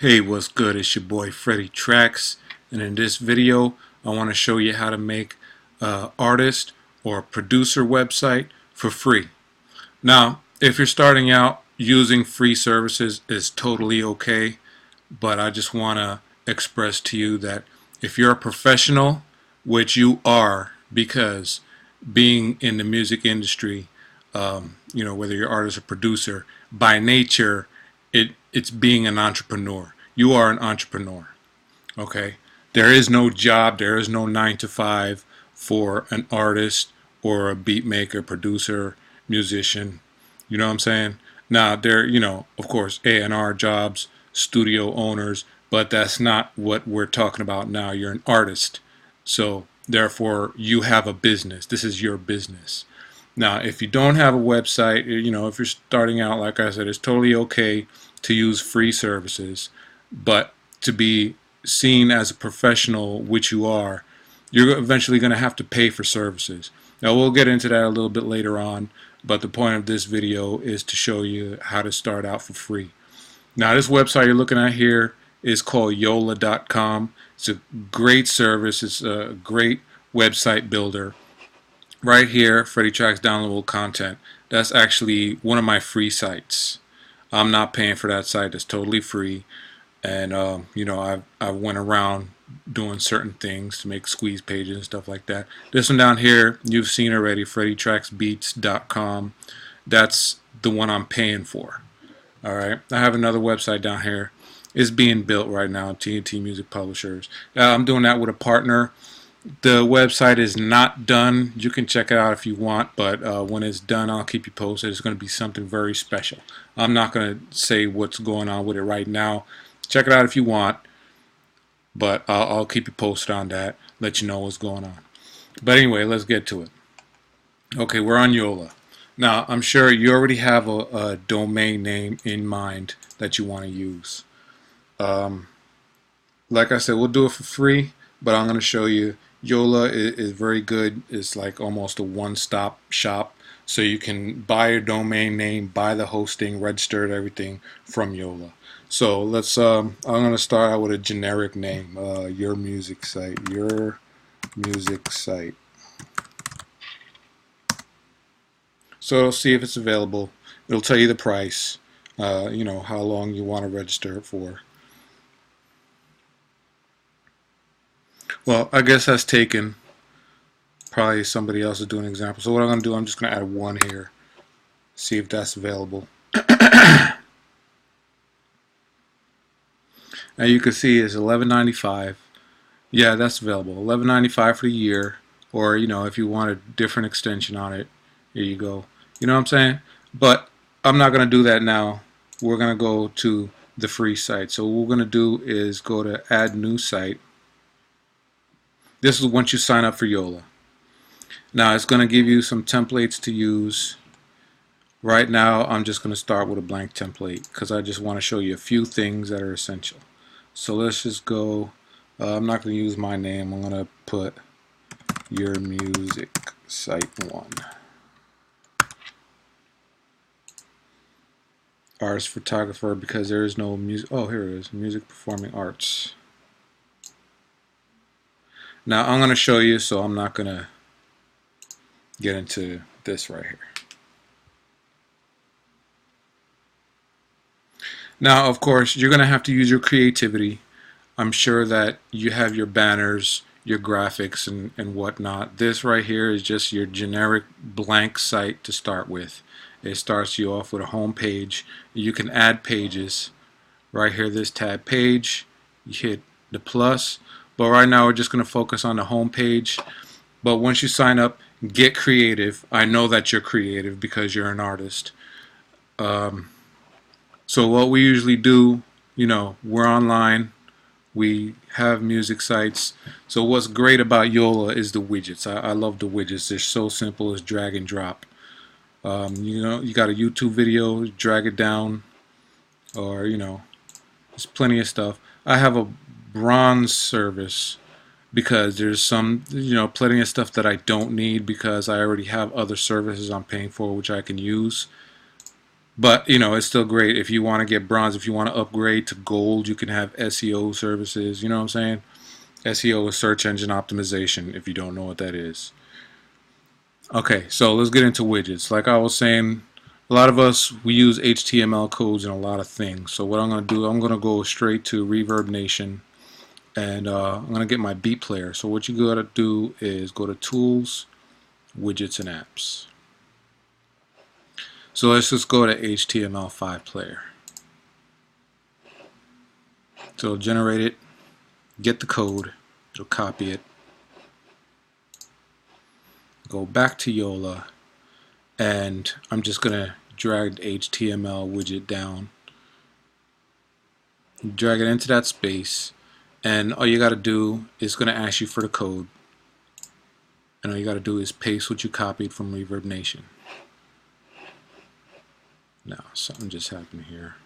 Hey, what's good? It's your boy Freddie Tracks, and in this video I want to show you how to make an artist or producer website for free. Now, if you're starting out, using free services is totally okay, but I just want to express to you that if you're a professional, which you are, because being in the music industry, whether you're artist or producer, by nature, it's being an entrepreneur. You are an entrepreneur. Okay, there is no job, there is no 9 to 5 for an artist or a beat maker, producer, musician. You know what I'm saying? Now there, of course, A&R jobs, studio owners, but that's not what we're talking about now. You're an artist, so therefore you have a business. This is your business. Now, if you don't have a website, if you're starting out, like I said, it's totally okay to use free services, but to be seen as a professional, which you are, you're eventually going to have to pay for services. Now, we'll get into that a little bit later on, but the point of this video is to show you how to start out for free. Now, this website you're looking at here is called yola.com. It's a great service. It's a great website builder. Right here, Freddie Tracks downloadable content. That's actually one of my free sites. I'm not paying for that site. It's totally free. And I went around doing certain things to make squeeze pages and stuff like that. This one down here, you've seen already, FreddieTracksBeats.com. That's the one I'm paying for. All right. I have another website down here. It's being built right now, T&T Music Publishers. I'm doing that with a partner. The website is not done. You can check it out if you want, but when it's done, I'll keep you posted. It's going to be something very special. I'm not going to say what's going on with it right now. Check it out if you want, but I'll keep you posted on that, let you know what's going on. But anyway, let's get to it. Okay, we're on Yola. Now, I'm sure you already have a domain name in mind that you want to use. Like I said, we'll do it for free, but I'm going to show you. Yola is very good. It's like almost a one-stop shop. So you can buy your domain name, buy the hosting, register everything from Yola. So let's. I'm going to start out with a generic name. Your music site. Your music site. So it'll see if it's available. It'll tell you the price. How long you want to register it for. Well, I guess that's taken. Probably somebody else is doing an example. So what I'm going to do, I'm just going to add one here. See if that's available. Now you can see it's $11.95. Yeah, that's available. $11.95 for the year. Or, if you want a different extension on it, here you go. You know what I'm saying? But I'm not going to do that now. We're going to go to the free site. So what we're going to do is go to add new site. This is once you sign up for Yola. Now it's going to give you some templates to use. Right now I'm just going to start with a blank template because I just want to show you a few things that are essential. So let's just go, I'm not going to use my name, I'm going to put your music site 1. Artist photographer, because there is no music, oh here it is, music performing arts. Now I'm going to show you, so I'm not going to get into this right here. Now, of course, you're going to have to use your creativity. I'm sure that you have your banners, your graphics, and whatnot. This right here is just your generic blank site to start with. It starts you off with a home page. You can add pages. Right here, this tab page. You hit the plus. But right now, we're just going to focus on the home page. But once you sign up, get creative. I know that you're creative because you're an artist. So what we usually do, we're online. We have music sites. So what's great about Yola is the widgets. I love the widgets. They're so simple as drag and drop. You got a YouTube video, drag it down, or there's plenty of stuff. I have a bronze service because there's some, plenty of stuff that I don't need because I already have other services I'm paying for which I can use. But you know, it's still great if you want to get bronze. If you want to upgrade to gold, you can have SEO services. You know what I'm saying? SEO is search engine optimization. If you don't know what that is. Okay, so let's get into widgets. Like I was saying, a lot of us we use HTML codes in a lot of things. So what I'm going to do, I'm going to go straight to Reverb Nation, and I'm going to get my beat player. So what you got to do is go to Tools, Widgets, and Apps. So let's just go to HTML5 player. So it'll generate it, get the code, it'll copy it, go back to Yola, and I'm just going to drag the HTML widget down, drag it into that space, and all you got to do is going to ask you for the code, and all you got to do is paste what you copied from Reverb Nation. Now something just happened here.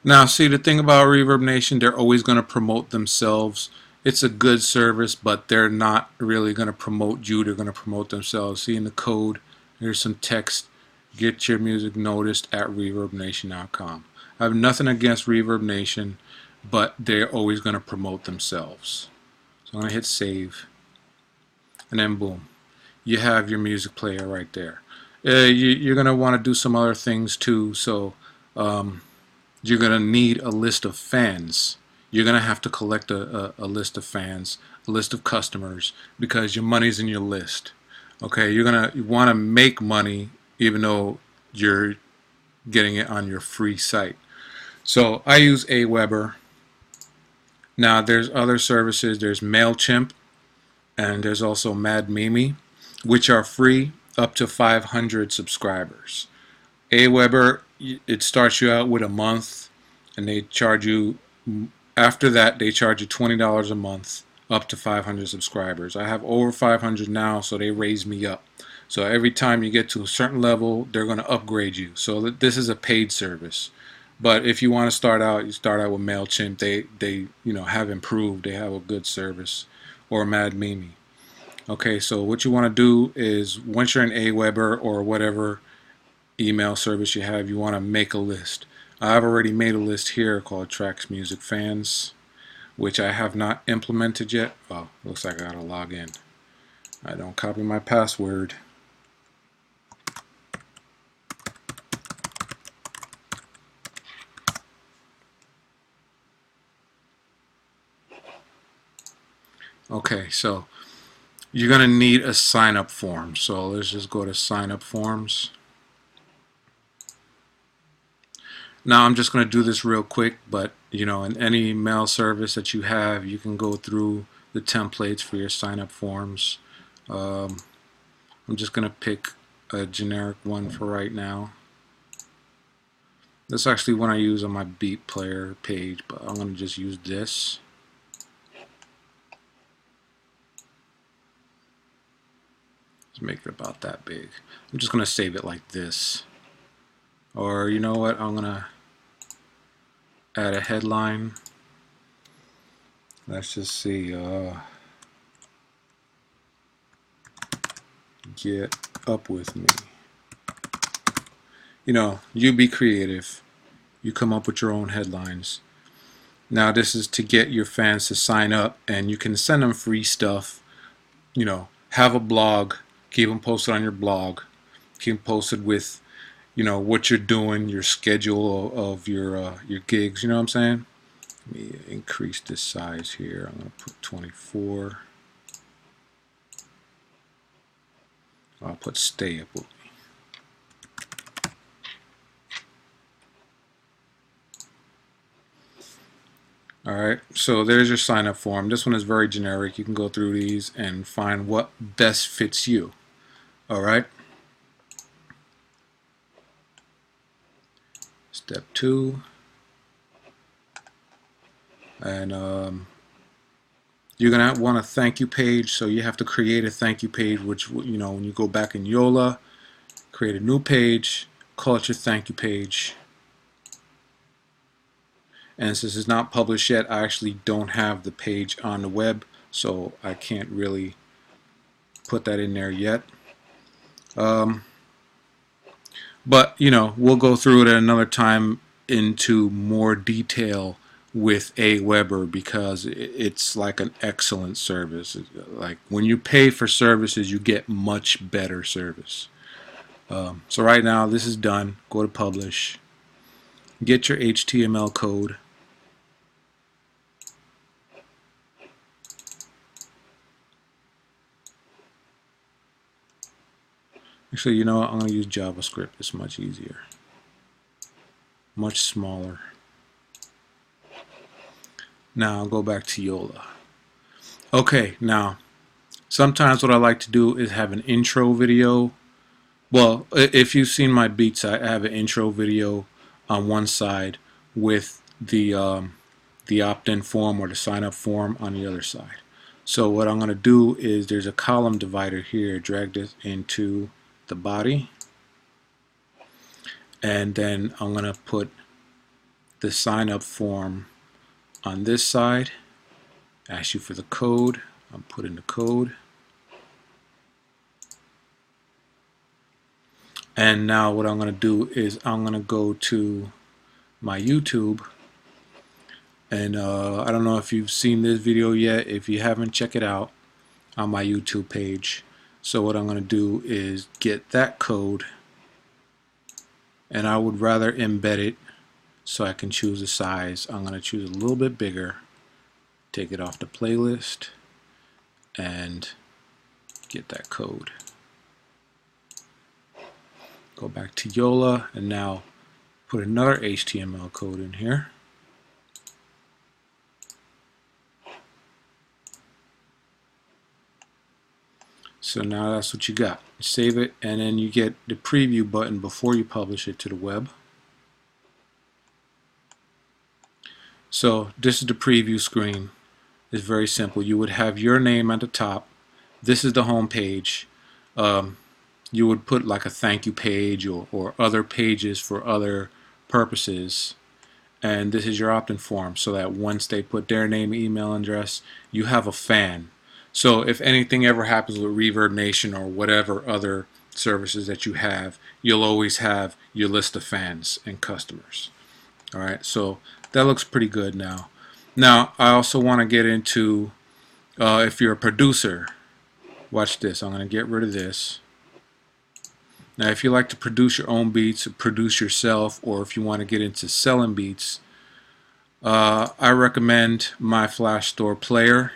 Now see, the thing about Reverb Nation, they're always going to promote themselves. It's a good service, but they're not really going to promote you. They're going to promote themselves. See in the code, here's some text. Get your music noticed at ReverbNation.com. I have nothing against Reverb Nation, but they're always going to promote themselves. So I'm going to hit save, and then boom, you have your music player right there. You're going to want to do some other things too. So you're going to need a list of fans. You're going to have to collect a list of fans, a list of customers, because your money's in your list. Okay, you're going to want to make money even though you're getting it on your free site. So I use Aweber. Now there's other services. There's MailChimp, and there's also MadMimi, which are free up to 500 subscribers. Aweber, it starts you out with a month, and they charge you, after that they charge you $20 a month up to 500 subscribers. I have over 500 now, so they raise me up. So every time you get to a certain level, they're going to upgrade you. So this is a paid service. But if you want to start out, you start out with MailChimp. They have improved. They have a good service. Or MadMimi. Okay, so what you want to do is, once you're in Aweber or whatever email service you have, you want to make a list. I've already made a list here called Tracks Music Fans, which I have not implemented yet. Oh, looks like I gotta log in. I don't copy my password. Okay, so you're gonna need a sign up form. So let's just go to sign up forms. Now I'm just going to do this real quick, but in any mail service that you have, you can go through the templates for your sign up forms. I'm just going to pick a generic one for right now. That's actually one I use on my beat player page, but I'm going to just use this. Let's make it about that big. I'm just going to save it like this. Or you know what, I'm going to add a headline. Let's just see. Get up with me. You be creative. You come up with your own headlines. Now this is to get your fans to sign up, and you can send them free stuff. Have a blog. Keep them posted on your blog. Keep them posted with what you're doing, your schedule of your gigs. You know what I'm saying? Let me increase this size here. I'm going to put 24. I'll put stay up with me. Alright, so there's your sign up form. This one is very generic. You can go through these and find what best fits you. Alright. Step 2. And you're going to want a thank you page, so you have to create a thank you page, which, when you go back in Yola, create a new page, call it your thank you page. And since it's not published yet, I actually don't have the page on the web, so I can't really put that in there yet. Um, but we'll go through it at another time into more detail with Aweber, because it's like an excellent service. Like when you pay for services, you get much better service. So right now this is done. Go to publish. Get your HTML code. Actually, you know what? I'm going to use JavaScript. It's much easier. Much smaller. Now I'll go back to Yola. Okay, now sometimes what I like to do is have an intro video. Well, if you've seen my beats, I have an intro video on one side with the opt-in form or the sign-up form on the other side. So what I'm going to do is there's a column divider here. Drag this into the body, and then I'm going to put the sign-up form on this side. Ask you for the code. I'm putting the code. And now what I'm going to do is I'm going to go to my YouTube. And I don't know if you've seen this video yet. If you haven't, check it out on my YouTube page. So what I'm going to do is get that code, and I would rather embed it so I can choose a size. I'm going to choose a little bit bigger, take it off the playlist, and get that code. Go back to Yola, and now put another HTML code in here. So now that's what you got. Save it, and then you get the preview button before you publish it to the web. So this is the preview screen. It's very simple. You would have your name at the top. This is the home page. You would put like a thank you page or other pages for other purposes. And this is your opt-in form, so that once they put their name, email address, you have a fan. So if anything ever happens with Reverb Nation or whatever other services that you have, you'll always have your list of fans and customers. Alright, so that looks pretty good now. Now I also want to get into if you're a producer. Watch this. I'm going to get rid of this. Now if you like to produce your own beats, produce yourself, or if you want to get into selling beats, I recommend my Flash Store player.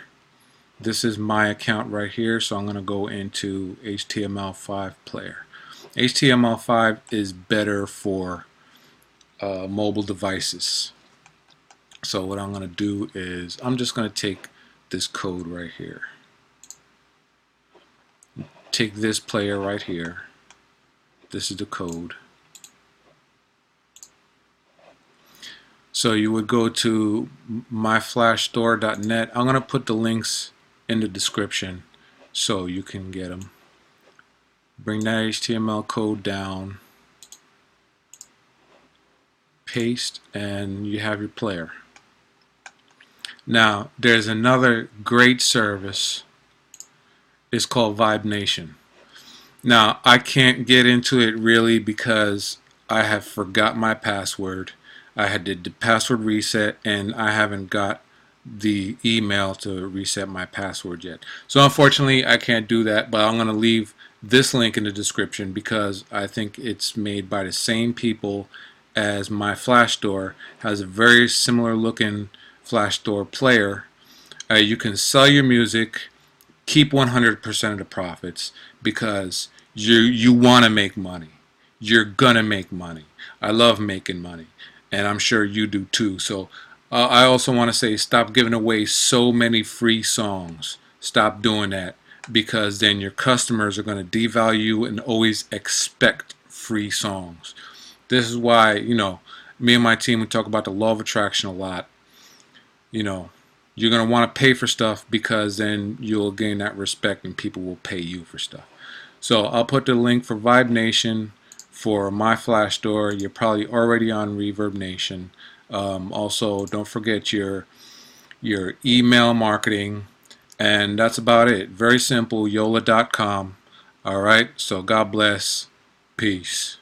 This is my account right here, so I'm going to go into HTML5 player. HTML5 is better for mobile devices. So what I'm going to do is I'm just going to take this code right here. Take this player right here. This is the code. So you would go to myflashstore.net. I'm going to put the links in the description so you can get them. Bring that HTML code down, paste, and you have your player. Now there's another great service. It's called Vibe Nation. Now I can't get into it really because I have forgot my password. I had did the password reset, and I haven't got the email to reset my password yet. So unfortunately I can't do that, but I'm going to leave this link in the description because I think it's made by the same people as my Flash Store. Has a very similar looking Flash Store player. You can sell your music, keep 100% of the profits, because you want to make money. You're gonna make money. I love making money, and I'm sure you do too. So I also want to say, stop giving away so many free songs. Stop doing that, because then your customers are going to devalue you and always expect free songs. This is why, me and my team, we talk about the law of attraction a lot. You're going to want to pay for stuff, because then you'll gain that respect and people will pay you for stuff. So I'll put the link for Vibe Nation, for my Flash Store. You're probably already on Reverb Nation. Also, don't forget your email marketing, and that's about it. Very simple. Yola.com. All right, so God bless. Peace.